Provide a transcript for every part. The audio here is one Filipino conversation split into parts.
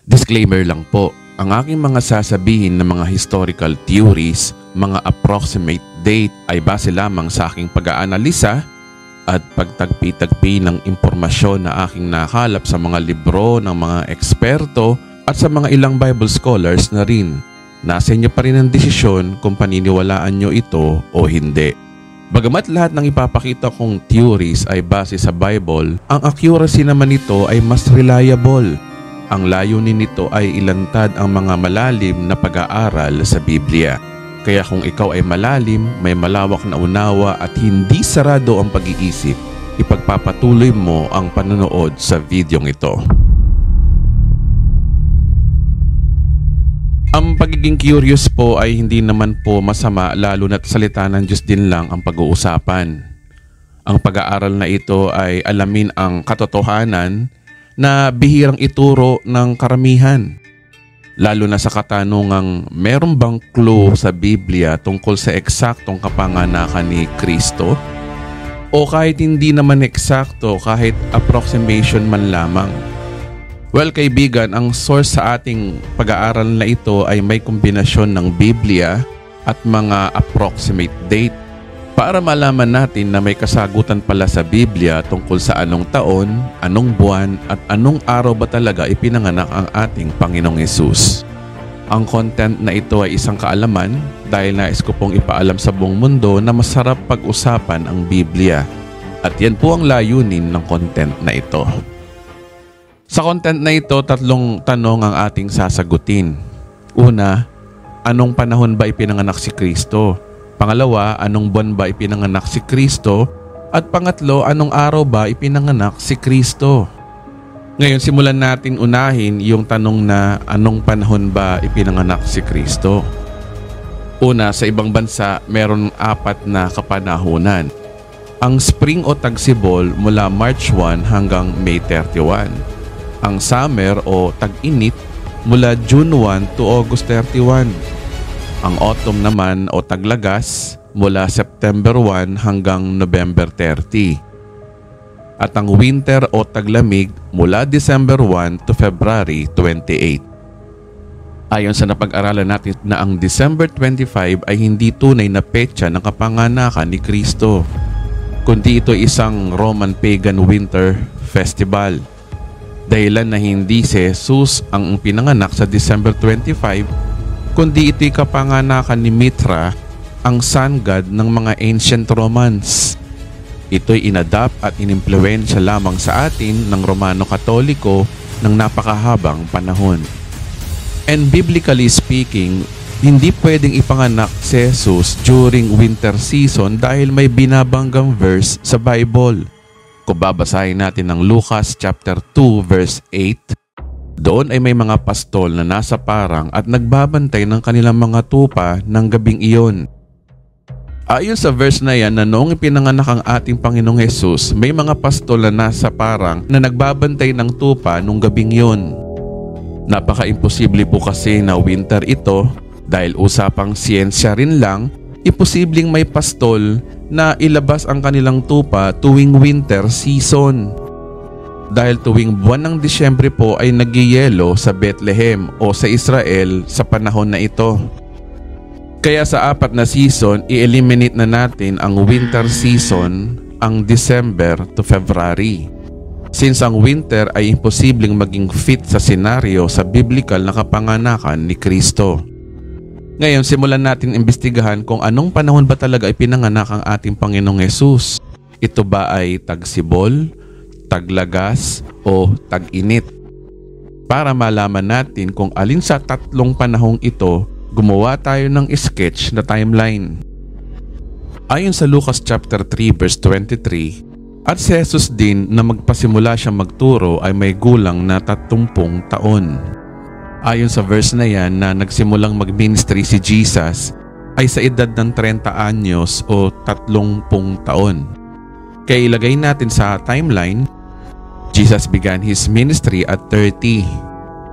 Disclaimer lang po, ang aking mga sasabihin na mga historical theories, mga approximate date ay base lamang sa aking pag-aanalisa at pagtagpi-tagpi ng impormasyon na aking nakalap sa mga libro ng mga eksperto at sa mga ilang Bible scholars na rin. Nasa inyo pa rin ang desisyon kung paniniwalaan nyo ito o hindi. Bagamat lahat ng ipapakita kong theories ay base sa Bible, ang accuracy naman nito ay mas reliable. Ang layunin nito ay ilantad ang mga malalim na pag-aaral sa Biblia. Kaya kung ikaw ay malalim, may malawak na unawa at hindi sarado ang pag-iisip, ipagpapatuloy mo ang panonood sa videong ito. Ang pagiging curious po ay hindi naman po masama, lalo na't salita ng Diyos din lang ang pag-uusapan. Ang pag-aaral na ito ay alamin ang katotohanan na bihirang ituro ng karamihan. Lalo na sa katanungang meron bang clue sa Biblia tungkol sa eksaktong kapanganakan ni Kristo? O kahit hindi naman eksakto, kahit approximation man lamang. Well kaibigan, ang source sa ating pag-aaral na ito ay may kombinasyon ng Biblia at mga approximate date para malaman natin na may kasagutan pala sa Biblia tungkol sa anong taon, anong buwan at anong araw ba talaga ipinanganak ang ating Panginoong Hesus. Ang content na ito ay isang kaalaman dahil nais ko pong ipaalam sa buong mundo na masarap pag-usapan ang Biblia. At yan po ang layunin ng content na ito. Sa content na ito, 3 tanong ang ating sasagutin. Una, anong panahon ba ipinanganak si Kristo? Pangalawa, anong buwan ba ipinanganak si Kristo? At pangatlo, anong araw ba ipinanganak si Kristo? Ngayon, simulan natin unahin yung tanong na anong panahon ba ipinanganak si Kristo? Una, sa ibang bansa, meron 4 na kapanahunan. Ang spring o tagsibol mula March 1 hanggang May 31. Ang summer o tag-init mula June 1 to August 31. Ang autumn naman o taglagas mula September 1 hanggang November 30. At ang winter o taglamig mula December 1 to February 28. Ayon sa napag-aralan natin na ang December 25 ay hindi tunay na petsa ng kapanganakan ni Kristo, kundi ito isang Roman pagan winter festival. Dahilan na hindi si Jesus ang pinanganak sa December 25, kundi ito'y kapanganakan ni Mithra, ang sun god ng mga ancient Romans. Ito'y inadapt at inimpluwensya lamang sa atin ng Romano Katoliko ng napakahabang panahon. And biblically speaking, hindi pwedeng ipanganak si Jesus during winter season dahil may binabanggang verse sa Bible. Kung babasahin natin ng Lucas chapter 2 verse 8, doon ay may mga pastol na nasa parang at nagbabantay ng kanilang mga tupa ng gabing iyon. Ayon sa verse na yan na noong ipinanganak ang ating Panginoong Hesus, may mga pastol na nasa parang na nagbabantay ng tupa nung gabing iyon. Napaka-imposible po kasi na winter ito dahil usapang siyensya rin lang, imposibleng may pastol na ilabas ang kanilang tupa tuwing winter season. Dahil tuwing buwan ng Disyembre po ay nagyayelo sa Bethlehem o sa Israel sa panahon na ito. Kaya sa 4 na season, i-eliminate na natin ang winter season, ang December to February. Since ang winter ay imposibleng maging fit sa senaryo sa biblical na kapanganakan ni Kristo. Ngayon, simulan natin imbestigahan kung anong panahon ba talaga ipinanganak ang ating Panginoong Hesus. Ito ba ay tagsibol, taglagas o tag-init? Para malaman natin kung alin sa 3 panahong ito, gumawa tayo ng sketch na timeline. Ayon sa Lucas chapter 3 verse 23, at si Jesus din na magpasimula siyang magturo ay may gulang na 30 taon. Ayon sa verse na yan na nagsimulang mag-ministry si Jesus ay sa edad ng 30 anyos o 30 taon. Kaya ilagay natin sa timeline, Jesus began His ministry at 30.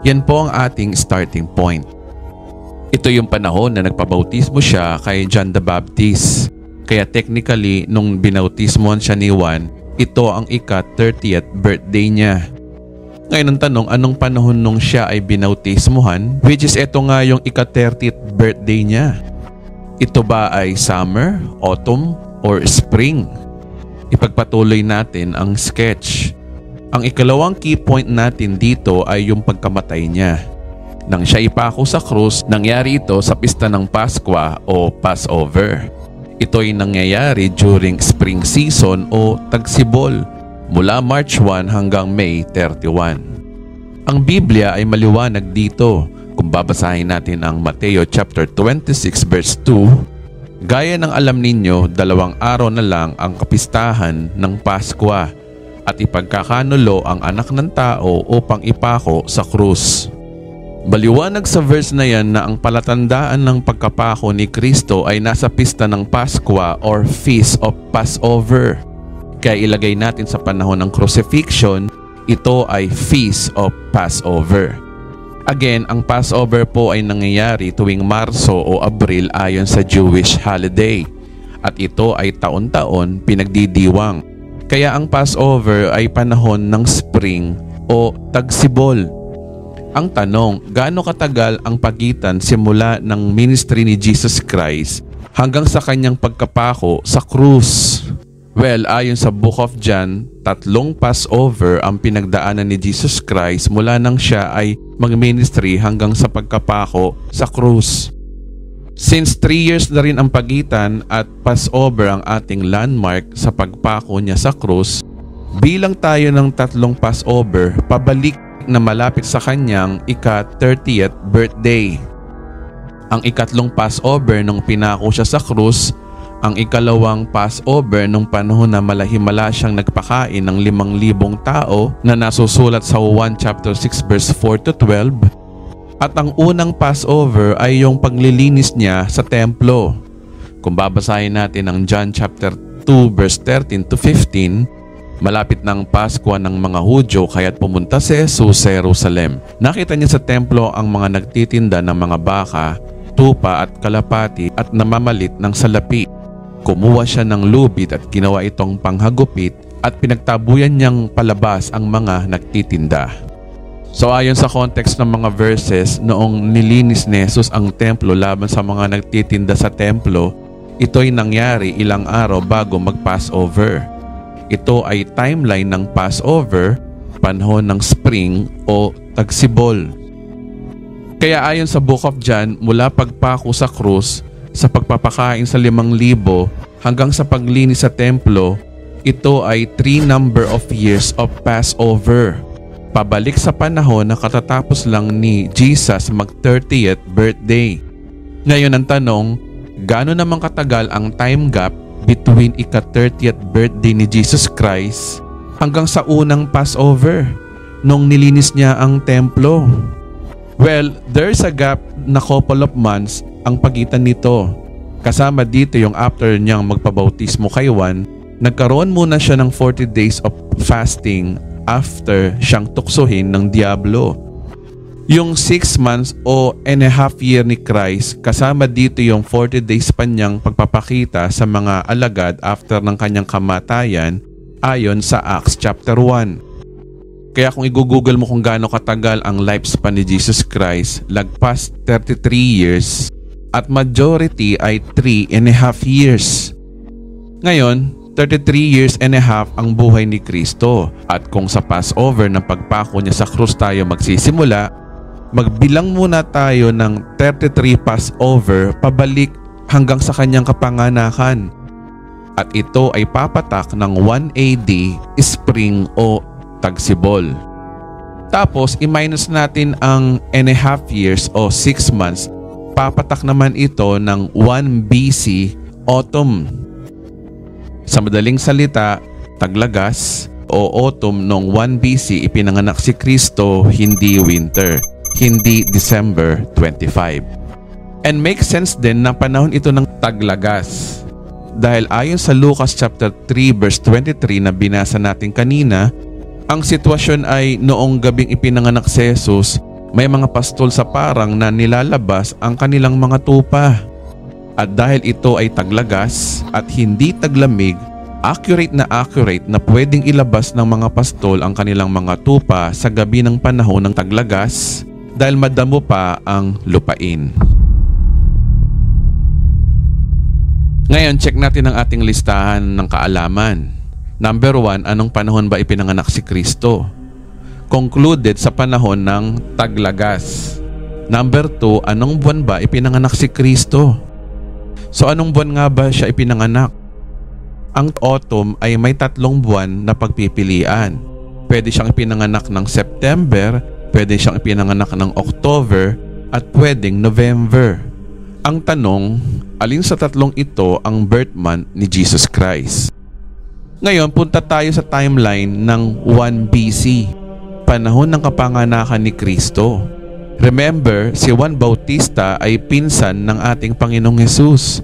Yan po ang ating starting point. Ito yung panahon na nagpabautismo siya kay John the Baptist. Kaya technically, nung binautismohan siya ni Juan, ito ang ika-30th birthday niya. Ngayon ang tanong, anong panahon nung siya ay binautismuhan? Which is ito nga yung ika-30th birthday niya. Ito ba ay summer, autumn, or spring? Ipagpatuloy natin ang sketch. Ang ikalawang key point natin dito ay yung pagkamatay niya. Nang siya ipako sa krus, nangyari ito sa pista ng Paskwa o Passover. Ito ay nangyayari during spring season o tagsibol mula March 1 hanggang May 31. Ang Biblia ay maliwanag dito kung babasahin natin ang Mateo chapter 26 verse 2. Gaya ng alam ninyo, 2 araw na lang ang kapistahan ng Paskwa at ipagkakanulo ang anak ng tao upang ipako sa krus. Maliwanag sa verse na yan na ang palatandaan ng pagkapako ni Kristo ay nasa pista ng Paskwa or Feast of Passover. Kaya ilagay natin sa panahon ng crucifixion, ito ay Feast of Passover. Again, ang Passover po ay nangyayari tuwing Marso o Abril ayon sa Jewish holiday. At ito ay taon-taon pinagdidiwang. Kaya ang Passover ay panahon ng spring o tagsibol. Ang tanong, gaano katagal ang pagitan simula ng ministry ni Jesus Christ hanggang sa kanyang pagkapako sa krus? Well, ayon sa Book of John, 3 Passover ang pinagdaanan ni Jesus Christ mula nang siya ay mag-ministry hanggang sa pagkapako sa krus. Since 3 years na rin ang pagitan at Passover ang ating landmark sa pagpako niya sa krus, bilang tayo ng 3 Passover pabalik na malapit sa kanyang ika-30th birthday. Ang ikatlong Passover nung pinako siya sa krus, ang ikalawang Passover nung panahon na malahimala siyang nagpakain ng 5,000 tao na nasusulat sa 1 chapter 6 verse 4 to 12, at ang unang Passover ay yung paglilinis niya sa templo. Kung babasahin natin ang John chapter 2 verse 13 to 15, malapit ng Paskwa ng mga Hudyo kaya't pumunta si Jesus sa Jerusalem. Nakita niya sa templo ang mga nagtitinda ng mga baka, tupa at kalapati at namamalit ng salapi. Kumuha siya ng lubid at ginawa itong panghagupit at pinagtabuyan niyang palabas ang mga nagtitinda. So ayon sa context ng mga verses, noong nilinis ni Jesus ang templo laban sa mga nagtitinda sa templo, ito'y nangyari ilang araw bago mag-Passover. Ito ay timeline ng Passover, panahon ng spring o tagsibol. Kaya ayon sa Book of John, mula pagpako sa krus, sa pagpapakain sa 5,000 hanggang sa paglinis sa templo, ito ay 3 number of years of Passover. Pabalik sa panahon na katatapos lang ni Jesus mag-30th birthday. Ngayon ang tanong, gaano naman katagal ang time gap between ika-30th birthday ni Jesus Christ hanggang sa unang Passover nung nilinis niya ang templo? Well, there's a gap na couple of months ang pagitan nito. Kasama dito yung after niyang magpabautismo kay Juan, nagkaroon muna siya ng 40 days of fasting after siyang tuksohin ng Diablo. Yung 6 months o and a half year ni Christ, kasama dito yung 40 days pa niyang pagpapakita sa mga alagad after ng kanyang kamatayan ayon sa Acts chapter 1. Kaya kung i-google mo kung gaano katagal ang lifespan ni Jesus Christ, lagpas 33 years at majority ay 3 and a half years. Ngayon, 33 years and a half ang buhay ni Kristo, at kung sa Passover ng pagpako niya sa krus tayo magsisimula, magbilang muna tayo ng 33 Passover pabalik hanggang sa kanyang kapanganakan. At ito ay papatak ng 1 AD spring o tagsibol. Tapos i-minus natin ang and a half years o 6 months. Papatak naman ito ng 1 BC autumn. Sa madaling salita, taglagas o autumn noong 1 BC ipinanganak si Kristo, hindi winter, hindi December 25. And makes sense din na panahon ito ng taglagas. Dahil ayon sa Lucas chapter 3 verse 23 na binasa natin kanina, ang sitwasyon ay noong gabing ipinanganak si Jesus, may mga pastol sa parang na nilalabas ang kanilang mga tupa. At dahil ito ay taglagas at hindi taglamig, accurate na pwedeng ilabas ng mga pastol ang kanilang mga tupa sa gabi ng panahon ng taglagas dahil madamo pa ang lupain. Ngayon, check natin ang ating listahan ng kaalaman. Number 1, anong panahon ba ipinanganak si Kristo? Concluded sa panahon ng taglagas. Number 2, anong buwan ba ipinanganak si Kristo? So anong buwan nga ba siya ipinanganak? Ang autumn ay may 3 buwan na pagpipilian. Pwede siyang ipinanganak ng September, pwede siyang ipinanganak ng October, at pwedeng November. Ang tanong, alin sa 3 ito ang birth month ni Jesus Christ? Ngayon, punta tayo sa timeline ng 1 BC, panahon ng kapanganakan ni Kristo. Remember, si Juan Bautista ay pinsan ng ating Panginoong Hesus.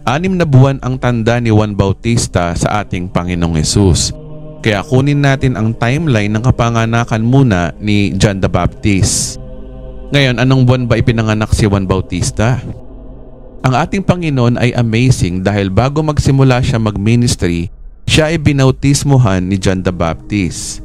6 na buwan ang tanda ni Juan Bautista sa ating Panginoong Hesus. Kaya kunin natin ang timeline ng kapanganakan muna ni John the Baptist. Ngayon, anong buwan ba ipinanganak si Juan Bautista? Ang ating Panginoon ay amazing dahil bago magsimula siya mag-ministry, siya ay binautismohan ni John the Baptist.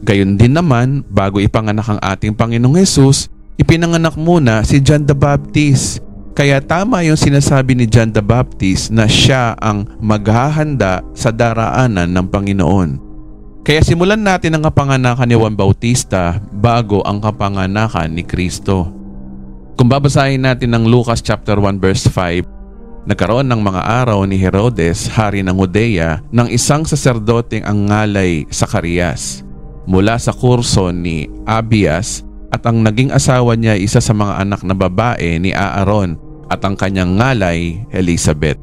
Gayon din naman, bago ipanganak ang ating Panginoong Hesus, ipinanganak muna si John the Baptist. Kaya tama yung sinasabi ni John the Baptist na siya ang maghahanda sa daraanan ng Panginoon. Kaya simulan natin ang kapanganakan ni Juan Bautista bago ang kapanganakan ni Kristo. Kung babasahin natin ang Lucas chapter 1 verse 5, nagkaroon ng mga araw ni Herodes, hari ng Judea, ng isang saserdoteng ang ngalay Zacarias, mula sa kurso ni Abias, at ang naging asawa niya isa sa mga anak na babae ni Aaron, at ang kanyang ngalay Elizabeth.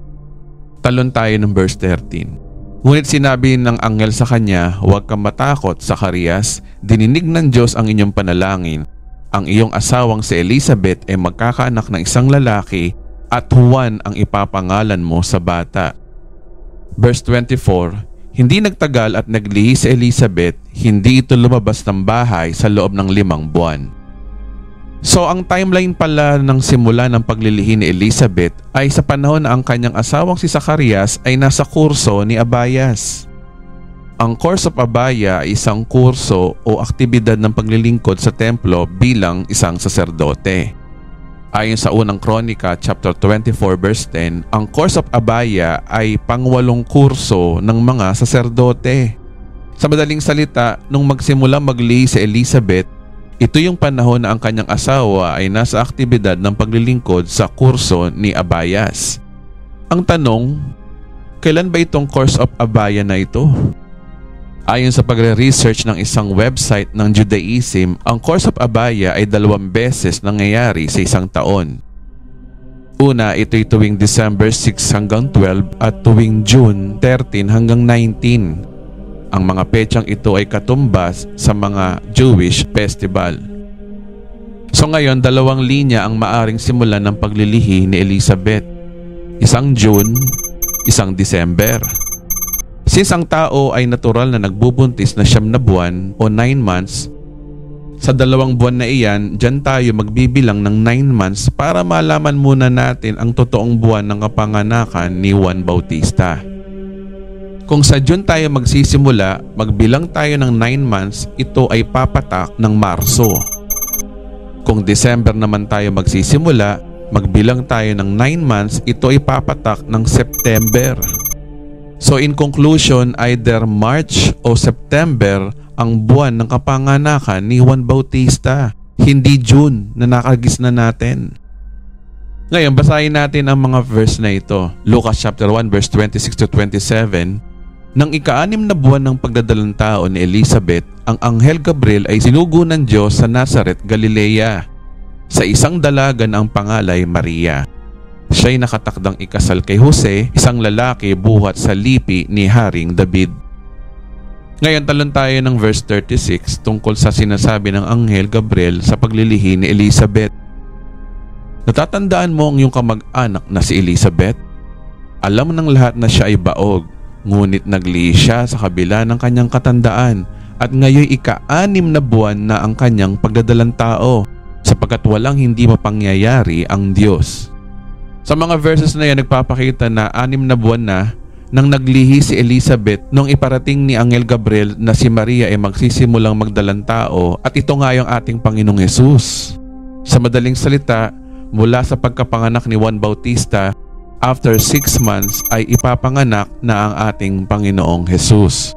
Talon tayo ng verse 13. Ngunit sinabi ng anghel sa kanya, "Huwag kang matakot, Zacarias, dininig ng Diyos ang inyong panalangin. Ang iyong asawang si Elizabeth ay magkakaanak ng isang lalaki, at Juan ang ipapangalan mo sa bata." Verse 24, hindi nagtagal at naglihi si Elizabeth, hindi ito lumabas ng bahay sa loob ng 5 buwan. So ang timeline pala ng simula ng paglilihi ni Elizabeth ay sa panahon na ang kanyang asawang si Zacarias ay nasa kurso ni Abayas. Ang course of Abaya ay isang kurso o aktibidad ng paglilingkod sa templo bilang isang saserdote. Ayon sa unang Kronika chapter 24 verse 10, ang course of Abaya ay pang-8 kurso ng mga saserdote. Sa madaling salita, nung magsimula maglihi si Elizabeth, ito yung panahon na ang kanyang asawa ay nasa aktibidad ng paglilingkod sa kurso ni Abayas. Ang tanong, kailan ba itong course of Abaya na ito? Ayon sa pagre-research ng isang website ng Judaism, ang course of Abaya ay 2 beses nangyayari sa isang taon. Una, ito'y tuwing December 6 hanggang 12 at tuwing June 13 hanggang 19. Ang mga petsang ito ay katumbas sa mga Jewish festival. So ngayon, 2 linya ang maaring simulan ng paglilihi ni Elizabeth. Isang June, isang December. Since ang tao ay natural na nagbubuntis na 9 na buwan o 9 months, sa 2 buwan na iyan, dyan tayo magbibilang ng 9 months para malaman muna natin ang totoong buwan ng kapanganakan ni Juan Bautista. Kung sa June tayo magsisimula, magbilang tayo ng 9 months, ito ay papatak ng Marso. Kung December naman tayo magsisimula, magbilang tayo ng 9 months, ito ay papatak ng September. So in conclusion, either March o September ang buwan ng kapanganakan ni Juan Bautista, hindi June na nakagis na natin. Ngayon, basahin natin ang mga verse na ito. Lucas chapter 1 verse 26 to 27. Nang ika-6 na buwan ng pagdadalang tao ni Elizabeth, ang anghel Gabriel ay sinugo ng Diyos sa Nazareth, Galilea, sa isang dalaga na ang pangalay Maria. Siya'y nakatakdang ikasal kay Jose, isang lalaki buhat sa lipi ni Haring David. Ngayon, talon tayo ng verse 36 tungkol sa sinasabi ng anghel Gabriel sa paglilihi ni Elizabeth. Natatandaan mo ang iyong kamag-anak na si Elizabeth? Alam ng lahat na siya ay baog, ngunit naglihi siya sa kabila ng kanyang katandaan, at ngayon ika-6 na buwan na ang kanyang pagdadalang tao, sapagkat walang hindi mapangyayari ang Diyos. Sa mga verses na yan, nagpapakita na 6 na buwan na nang naglihi si Elizabeth nung iparating ni Anghel Gabriel na si Maria ay magsisimulang magdalang tao at ito nga yung ating Panginoong Hesus. Sa madaling salita, mula sa pagkapanganak ni Juan Bautista, after 6 months ay ipapanganak na ang ating Panginoong Hesus.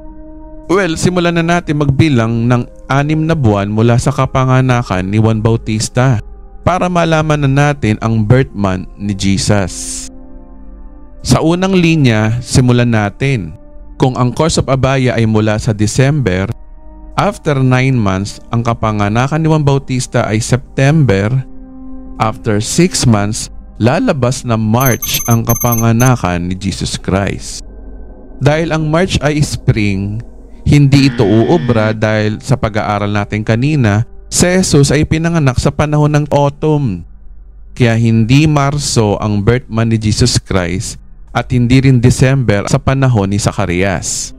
Well, simulan na natin magbilang ng 6 na buwan mula sa kapanganakan ni Juan Bautista para malaman na natin ang birth month ni Jesus. Sa unang linya, simulan natin. Kung ang course of Abaya ay mula sa December, after 9 months, ang kapanganakan ni Juan Bautista ay September. After 6 months, lalabas na March ang kapanganakan ni Jesus Christ. Dahil ang March ay spring, hindi ito uubra dahil sa pag-aaral natin kanina, si Jesus ay pinanganak sa panahon ng autumn. Kaya hindi Marso ang birth month ni Jesus Christ at hindi rin December sa panahon ni Zacarias.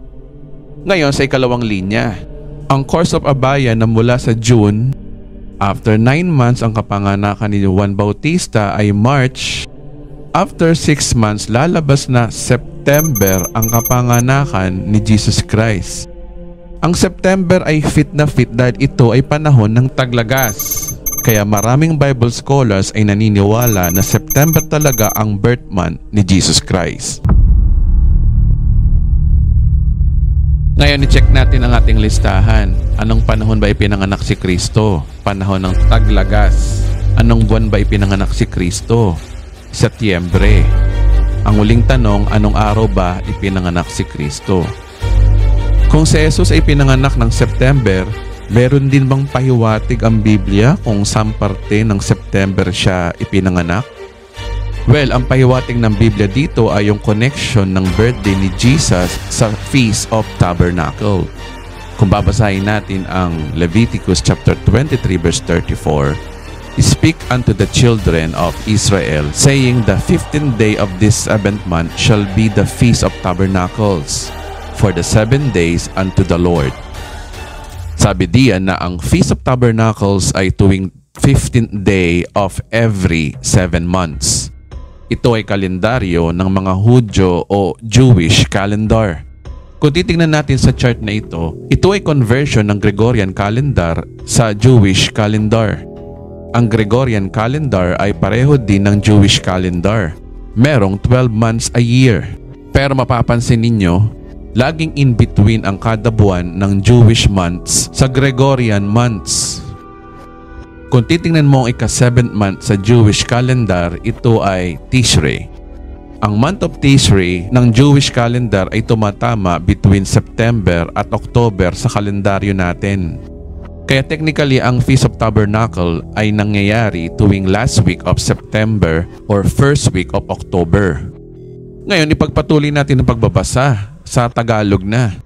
Ngayon sa ikalawang linya, ang course of Abaya na mula sa June, after 9 months ang kapanganakan ni Juan Bautista ay March. After 6 months lalabas na September ang kapanganakan ni Jesus Christ. Ang September ay fit na fit dahil ito ay panahon ng taglagas. Kaya maraming Bible scholars ay naniniwala na September talaga ang birth month ni Jesus Christ. Ngayon, i-check natin ang ating listahan. Anong panahon ba ipinanganak si Kristo? Panahon ng taglagas. Anong buwan ba ipinanganak si Kristo? Setyembre. Ang huling tanong, anong araw ba ipinanganak si Kristo? Kung si Jesus ay pinanganak ng September, meron din bang pahiwatig ang Biblia kung saan parte ng September siya ipinanganak? Well, ang pahiwatig ng Biblia dito ay yung connection ng birthday ni Jesus sa Feast of Tabernacle. Kung babasahin natin ang Leviticus chapter 23 verse 34, "Speak unto the children of Israel, saying, the 15th day of this 7th month shall be the Feast of Tabernacles, for the 7 days unto the Lord." Sabi diyan na ang Feast of Tabernacles ay tuwing 15th day of every 7 months. Ito ay kalendaryo ng mga Hudyo o Jewish calendar. Kung titingnan natin sa chart na ito ay conversion ng Gregorian calendar sa Jewish calendar. Ang Gregorian calendar ay pareho din ng Jewish calendar. Merong 12 months a year. Pero mapapansin ninyo, laging in between ang kada buwan ng Jewish months sa Gregorian months. Kung titingnan mo ang ika-7th month sa Jewish calendar, ito ay Tishrei. Ang month of Tishrei ng Jewish calendar ay tumatama between September at October sa kalendaryo natin. Kaya technically, ang Feast of Tabernacle ay nangyayari tuwing last week of September or first week of October. Ngayon, ipagpatuloy natin ang pagbabasa sa Tagalog na.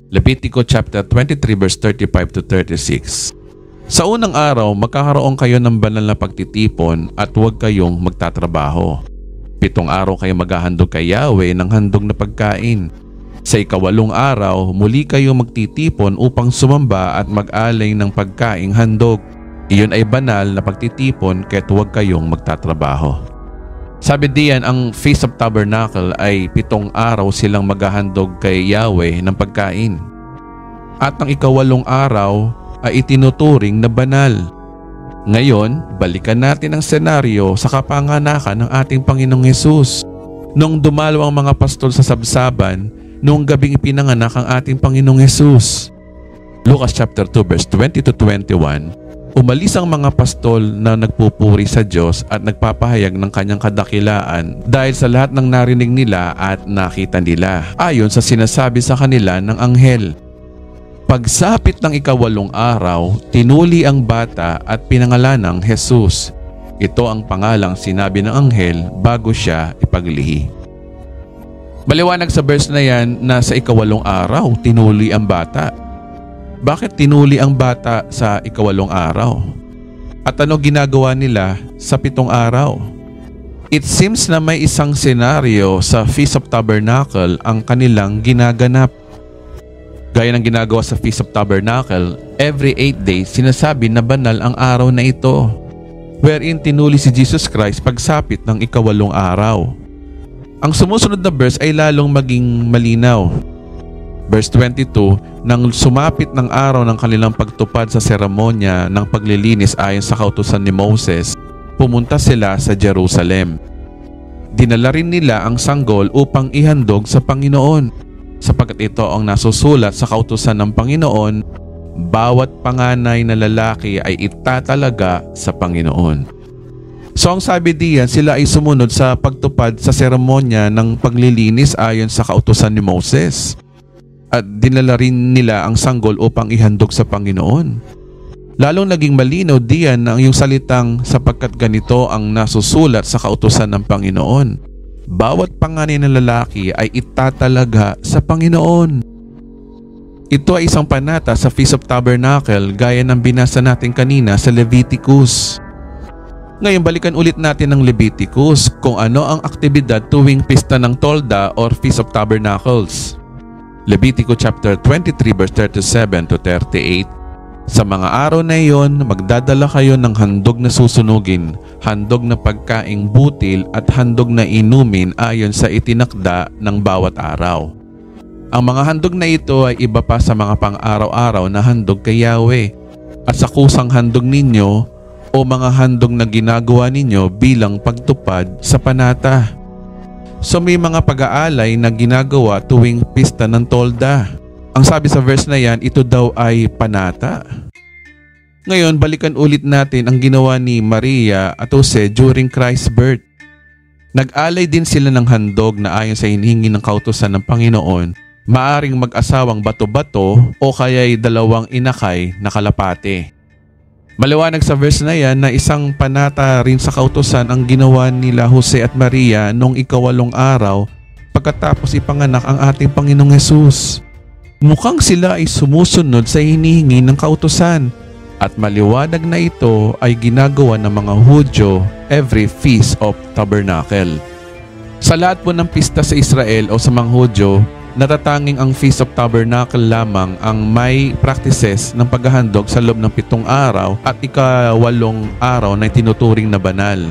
Leviticus chapter 23 verse 35 to 36. Sa unang araw, magkakaroon kayo ng banal na pagtitipon at huwag kayong magtatrabaho. 7 araw kayo maghahandog kay Yahweh ng handog na pagkain. Sa ika-8 araw, muli kayo magtitipon upang sumamba at mag-alay ng pagkaing handog. Iyon ay banal na pagtitipon kaya't huwag kayong magtatrabaho. Sabi diyan, ang Feast of Tabernacle ay 7 araw silang maghahandog kay Yahweh ng pagkain. At ang ika-8 araw ay itinuturing na banal. Ngayon, balikan natin ang senaryo sa kapanganakan ng ating Panginoong Hesus. Nung dumalo ang mga pastol sa sabsaban, noong gabing ipinanganak ang ating Panginoong Hesus. Lucas chapter 2 verse 20 to 21, umalis ang mga pastol na nagpupuri sa Diyos at nagpapahayag ng kanyang kadakilaan dahil sa lahat ng narinig nila at nakita nila, ayon sa sinasabi sa kanila ng anghel. Pagsapit ng ika-8 araw, tinuli ang bata at pinangalanang Jesus. Ito ang pangalang sinabi ng anghel bago siya ipaglihi. Maliwanag sa verse na yan na sa ika-8 araw, tinuli ang bata. Bakit tinuli ang bata sa ika-8 araw? At ano ginagawa nila sa 7 araw? It seems na may isang senaryo sa Feast of Tabernacle ang kanilang ginaganap. Gaya ng ginagawa sa Feast of Tabernacle, every 8 days sinasabi na banal ang araw na ito, wherein tinuli si Jesus Christ pagsapit ng ika-8 araw. Ang sumusunod na verse ay lalong maging malinaw. Verse 22, nang sumapit ng araw ng kanilang pagtupad sa seremonya ng paglilinis ayon sa kautusan ni Moses, pumunta sila sa Jerusalem. Dinala rin nila ang sanggol upang ihandog sa Panginoon, sapagkat ito ang nasusulat sa kautusan ng Panginoon, bawat panganay na lalaki ay itatalaga sa Panginoon. So ang sabi diyan, sila ay sumunod sa pagtupad sa seremonya ng paglilinis ayon sa kautusan ni Moses. At dinala rin nila ang sanggol upang ihandog sa Panginoon. Lalong naging malinaw diyan ang yung salitang sapagkat ganito ang nasusulat sa kautusan ng Panginoon. Bawat panganay na lalaki ay itatalaga sa Panginoon. Ito ay isang panata sa Feast of Tabernacle gaya ng binasa natin kanina sa Leviticus. Ngayon balikan ulit natin ang Leviticus kung ano ang aktibidad tuwing pista ng Tolda or Feast of Tabernacles. Leviticus chapter 23 verse 37 to 38. Sa mga araw na iyon, magdadala kayo ng handog na susunugin, handog na pagkaing butil at handog na inumin ayon sa itinakda ng bawat araw. Ang mga handog na ito ay iba pa sa mga pang-araw-araw na handog kay Yahweh at sa kusang handog ninyo o mga handog na ginagawa ninyo bilang pagtupad sa panata. So may mga pag-aalay na ginagawa tuwing pista ng Tolda. Ang sabi sa verse na yan, ito daw ay panata. Ngayon, balikan ulit natin ang ginawa ni Maria at Jose during Christ's birth. Nag-alay din sila ng handog na ayon sa hinihingi ng kautusan ng Panginoon, maaring mag-asawang bato-bato o kaya'y dalawang inakay na kalapate. Maliwanag sa verse na yan na isang panata rin sa kautusan ang ginawa nila Jose at Maria noong ika-8 araw pagkatapos ipanganak ang ating Panginoong Hesus. Mukhang sila ay sumusunod sa hinihingi ng kautusan at maliwanag na ito ay ginagawa ng mga Hudyo every Feast of Tabernacle. Sa lahat po ng pista sa Israel o sa mga Hudyo, natatanging ang Feast of Tabernacle lamang ang may practices ng paghahandog sa loob ng 7 araw at ika-8 araw na tinuturing na banal.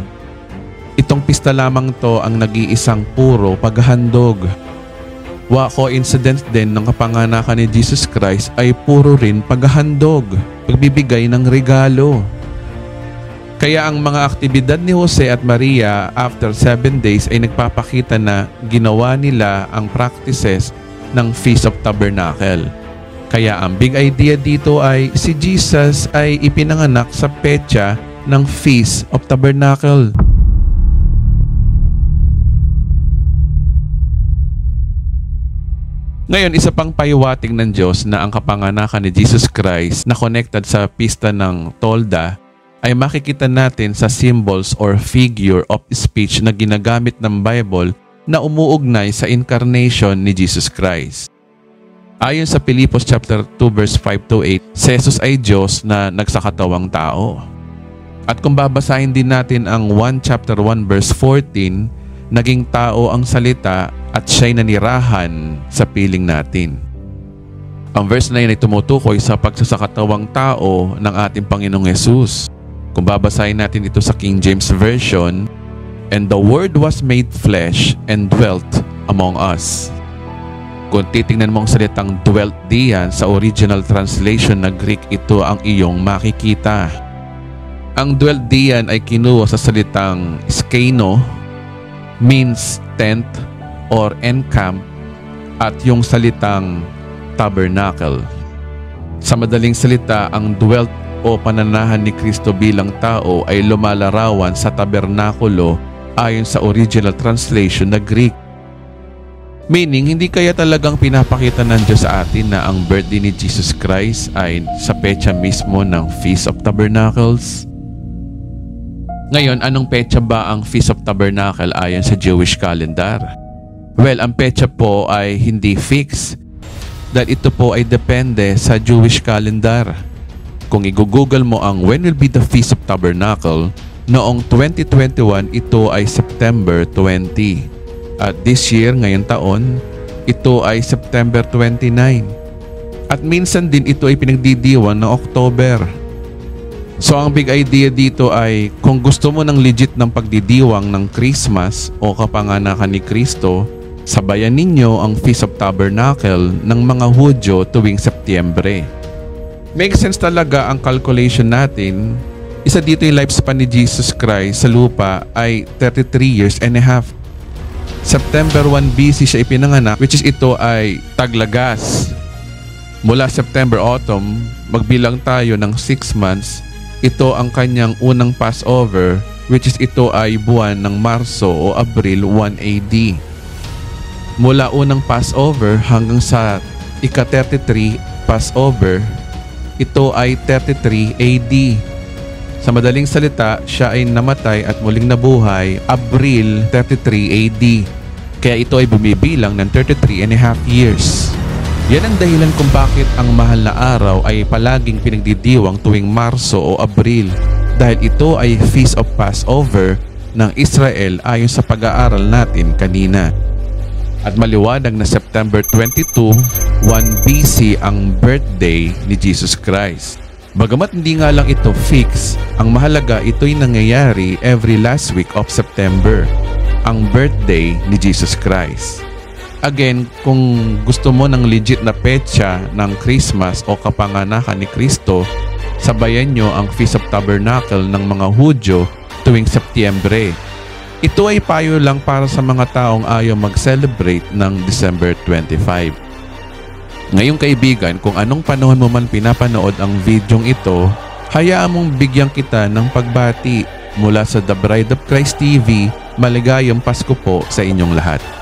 Itong pista lamang to ang nag-iisang puro paghahandog. Wa coincidence din ng kapanganakan ni Jesus Christ ay puro rin paghahandog, pagbibigay ng regalo. Kaya ang mga aktibidad ni Jose at Maria after 7 days ay nagpapakita na ginawa nila ang practices ng Feast of Tabernacle. Kaya ang big idea dito ay si Jesus ay ipinanganak sa petsa ng Feast of Tabernacle. Ngayon, isa pang pahiwatig ng Diyos na ang kapanganakan ni Jesus Christ na connected sa pista ng Tolda ay makikita natin sa symbols or figure of speech na ginagamit ng Bible na umuugnay sa incarnation ni Jesus Christ. Ayon sa Filipos chapter 2 verse 5 to 8, si Jesus ay Diyos na nagsakatawang tao. At kung babasahin din natin ang 1 chapter 1 verse 14, naging tao ang salita at siya'y nanirahan sa piling natin. Ang verse na yun ay tumutukoy sa pagsasakatawang tao ng ating Panginoong Hesus. Kung babasahin natin ito sa King James Version, and the Word was made flesh and dwelt among us. Kung titingnan mo ang salitang dwelt diyan sa original translation na Greek, ito ang iyong makikita. Ang dwelt diyan ay kinuha sa salitang skeno, means tent or encamp, at yung salitang tabernacle. Sa madaling salita, ang dwelt o pananahan ni Kristo bilang tao ay lumalarawan sa tabernakulo ayon sa original translation na Greek. Meaning, hindi kaya talagang pinapakita ng Diyos sa atin na ang birthday ni Jesus Christ ay sa petsa mismo ng Feast of Tabernacles? Ngayon, anong petsa ba ang Feast of Tabernacle ayon sa Jewish calendar? Well, ang petsa po ay hindi fix dahil ito po ay depende sa Jewish calendar. Kung i-google mo ang when will be the Feast of Tabernacle, noong 2021 ito ay September 20. At this year, ngayong taon, ito ay September 29. At minsan din ito ay pinagdidiwan ng October. So ang big idea dito ay kung gusto mo ng legit ng pagdidiwang ng Christmas o kapanganakan ni Kristo, sabayan ninyo ang Feast of Tabernacle ng mga Hudyo tuwing Setyembre. Make sense talaga ang calculation natin. Isa dito yung lifespan ni Jesus Christ sa lupa ay 33 years and a half. September 1 BC siya ipinanganak, which is ito ay taglagas. Mula September autumn, magbilang tayo ng 6 months. Ito ang kanyang unang Passover, which is ito ay buwan ng Marso o Abril 1 AD. Mula unang Passover hanggang sa ika-33 Passover, ito ay 33 AD. Sa madaling salita, siya ay namatay at muling nabuhay Abril 33 AD. Kaya ito ay bumibilang ng 33 and a half years. Yan ang dahilan kung bakit ang mahal na araw ay palaging pinagdidiwang tuwing Marso o Abril, dahil ito ay Feast of Passover ng Israel ayon sa pag-aaral natin kanina. At maliwanag na September 22, 1 BC ang birthday ni Jesus Christ. Bagamat hindi nga lang ito fix, ang mahalaga ito'y nangyayari every last week of September, ang birthday ni Jesus Christ. Again, kung gusto mo ng legit na petsa ng Christmas o kapanganakan ni Kristo, sabayan nyo ang Feast of Tabernacle ng mga Hudyo tuwing Setyembre. Ito ay payo lang para sa mga taong ayaw mag-celebrate ng December 25. Ngayong kaibigan, kung anong panahon mo man pinapanood ang videong ito, hayaan mong bigyan kita ng pagbati mula sa The Bride of Christ TV. Maligayang Pasko po sa inyong lahat.